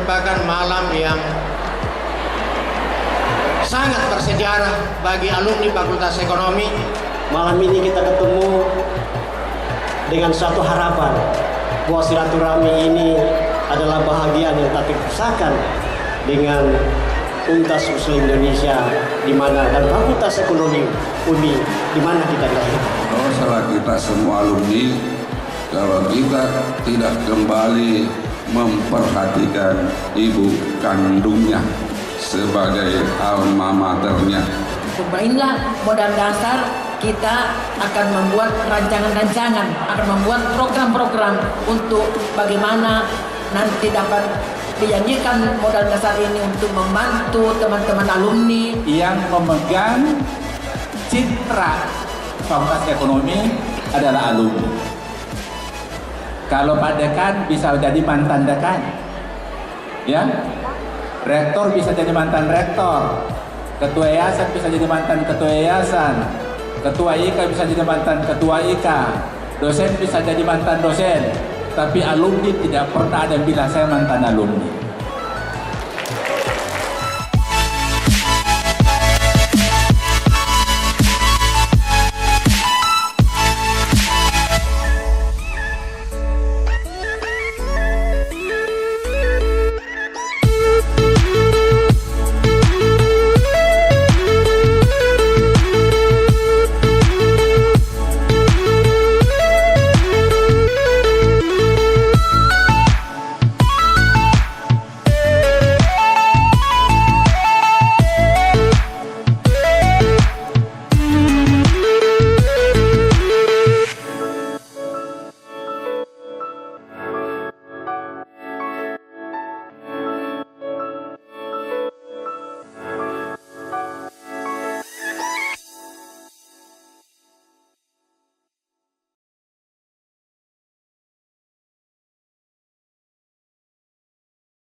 merupakan malam yang sangat bersejarah bagi alumni Fakultas Ekonomi. Malam ini kita ketemu dengan satu harapan bahwa silaturahmi ini adalah bahagian yang tak terpisahkan dengan Untas Muslim Indonesia di mana dan Fakultas Ekonomi UNI di mana kita dilahirkan. Kalau salah kita semua alumni, kalau kita tidak kembali memperhatikan ibu kandungnya sebagai alma maternya. Inilah modal dasar kita akan membuat rancangan-rancangan, akan membuat program-program untuk bagaimana nanti dapat dijanjikan modal dasar ini untuk membantu teman-teman alumni yang memegang citra Fakultas Ekonomi adalah alumni. Kalau Pak Dekan bisa jadi mantan dekan, ya, rektor bisa jadi mantan rektor, ketua yayasan bisa jadi mantan ketua yayasan, ketua IKA bisa jadi mantan ketua IKA, dosen bisa jadi mantan dosen, tapi alumni tidak pernah ada yang bilang saya mantan alumni.